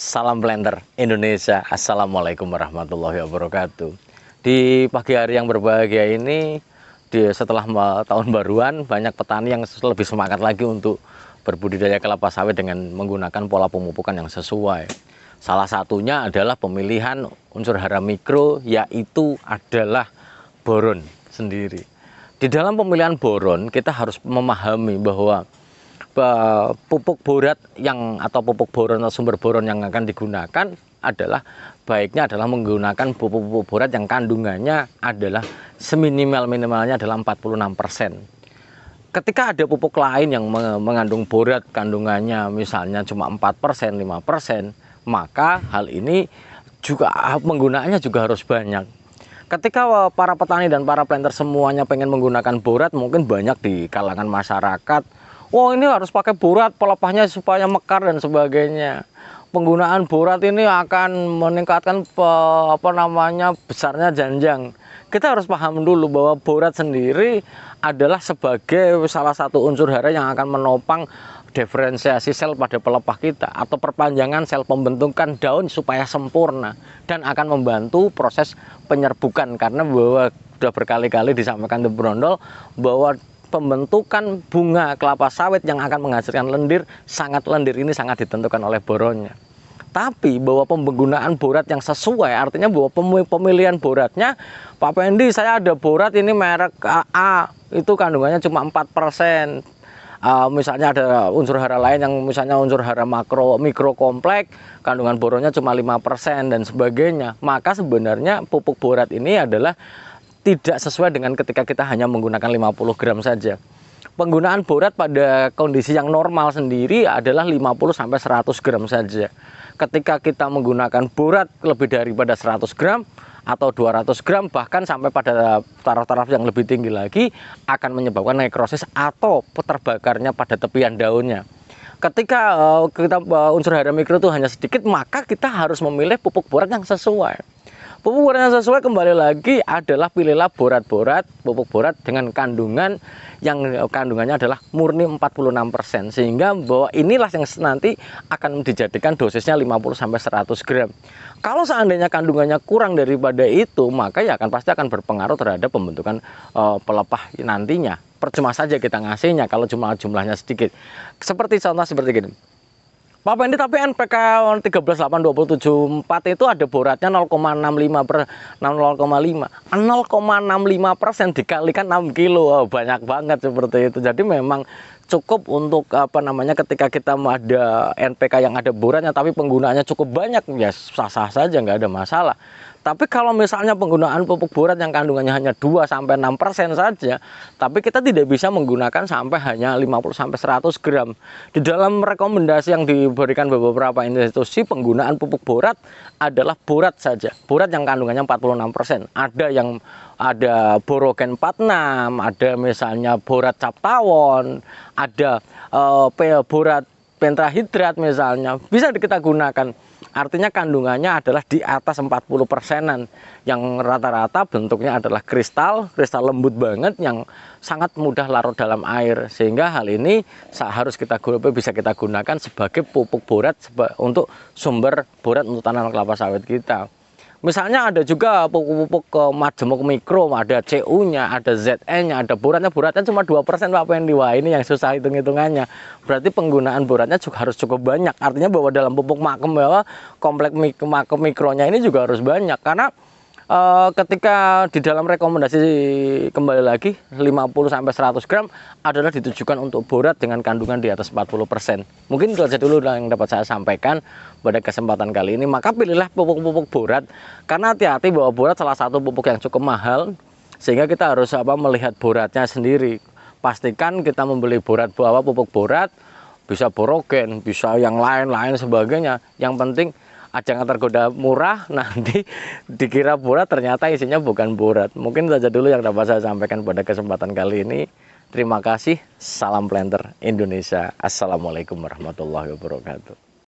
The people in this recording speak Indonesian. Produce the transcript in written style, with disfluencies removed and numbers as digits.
Salam blender Indonesia. Assalamualaikum warahmatullahi wabarakatuh. Di pagi hari yang berbahagia ini, setelah tahun baruan, banyak petani yang lebih semangat lagi untuk berbudidaya kelapa sawit dengan menggunakan pola pemupukan yang sesuai. Salah satunya adalah pemilihan unsur hara mikro, yaitu adalah boron sendiri. Di dalam pemilihan boron, kita harus memahami bahwa pupuk borat atau pupuk boron atau sumber boron yang akan digunakan adalah baiknya adalah menggunakan pupuk borat yang kandungannya adalah seminimal-minimalnya adalah 46%. Ketika ada pupuk lain yang mengandung borat kandungannya misalnya cuma 4%, 5%, maka hal ini juga penggunaannya juga harus banyak. Ketika para petani dan para planter semuanya pengen menggunakan borat, mungkin banyak di kalangan masyarakat, wah ini harus pakai borat pelepahnya supaya mekar dan sebagainya. Penggunaan borat ini akan meningkatkan besarnya janjang. Kita harus paham dulu bahwa borat sendiri adalah sebagai salah satu unsur hara yang akan menopang diferensiasi sel pada pelepah kita atau perpanjangan sel pembentukan daun supaya sempurna dan akan membantu proses penyerbukan, karena bahwa sudah berkali-kali disampaikan di Brondol bahwa pembentukan bunga kelapa sawit yang akan menghasilkan lendir ini sangat ditentukan oleh boronnya. Tapi bahwa penggunaan borat yang sesuai artinya bahwa pemilihan boratnya, Pak Pendi saya ada borat ini merek A, itu kandungannya cuma 4%. Misalnya ada unsur hara lain yang misalnya unsur hara mikro kompleks, kandungan boronnya cuma 5% dan sebagainya. Maka sebenarnya pupuk borat ini adalah tidak sesuai dengan ketika kita hanya menggunakan 50 gram saja. Penggunaan borat pada kondisi yang normal sendiri adalah 50-100 gram saja. Ketika kita menggunakan borat lebih daripada 100 gram atau 200 gram bahkan sampai pada taraf-taraf yang lebih tinggi lagi akan menyebabkan nekrosis atau terbakarnya pada tepian daunnya. Ketika unsur hara mikro itu hanya sedikit, maka kita harus memilih pupuk borat yang sesuai. Pupuk borat yang sesuai kembali lagi adalah pilihlah pupuk borat dengan kandungan yang kandungannya adalah murni 46%, sehingga bahwa inilah yang nanti akan dijadikan dosisnya 50-100 gram. Kalau seandainya kandungannya kurang daripada itu, maka ya pasti akan berpengaruh terhadap pembentukan pelepah nantinya. Percuma saja kita ngasihnya kalau jumlahnya sedikit. Seperti contoh seperti gini. Pak Pendi, tapi NPK 138274 itu ada boratnya 0,65% dikalikan 6 kilo. Oh, banyak banget seperti itu. Jadi memang cukup untuk ketika kita ada NPK yang ada boratnya tapi penggunaannya cukup banyak, ya sah-sah saja, nggak ada masalah. Tapi kalau misalnya penggunaan pupuk borat yang kandungannya hanya 2-6% saja, tapi kita tidak bisa menggunakan sampai hanya 50-100 gram. Di dalam rekomendasi yang diberikan beberapa institusi, penggunaan pupuk borat adalah borat saja. Borat yang kandungannya 46%. Ada borogen 46, ada misalnya borat captawon, ada borat pentrahidrat misalnya, bisa kita gunakan. Artinya kandungannya adalah di atas 40%-an, yang rata-rata bentuknya adalah kristal lembut banget yang sangat mudah larut dalam air, sehingga hal ini bisa kita gunakan sebagai pupuk borat untuk sumber borat untuk tanaman kelapa sawit kita. Misalnya ada juga pupuk majemuk mikro, ada CU-nya, ada ZN-nya, ada boratnya cuma 2% Pak Pendi. Wah, ini yang susah hitung-hitungannya. Berarti penggunaan boratnya juga harus cukup banyak. Artinya bahwa dalam pupuk kompleks mikronya ini juga harus banyak. Karena ketika di dalam rekomendasi kembali lagi 50-100 gram adalah ditujukan untuk borat dengan kandungan di atas 40%. Mungkin itu saja dulu yang dapat saya sampaikan pada kesempatan kali ini. Maka pilihlah pupuk-pupuk borat, karena hati-hati bahwa borat salah satu pupuk yang cukup mahal, sehingga kita harus melihat boratnya sendiri. Pastikan kita membeli pupuk borat, bisa borogen, bisa yang lain-lain sebagainya. Yang penting jangan tergoda murah, nanti dikira borat ternyata isinya bukan borat. Mungkin saja dulu yang dapat saya sampaikan pada kesempatan kali ini. Terima kasih. Salam planter Indonesia. Assalamualaikum warahmatullahi wabarakatuh.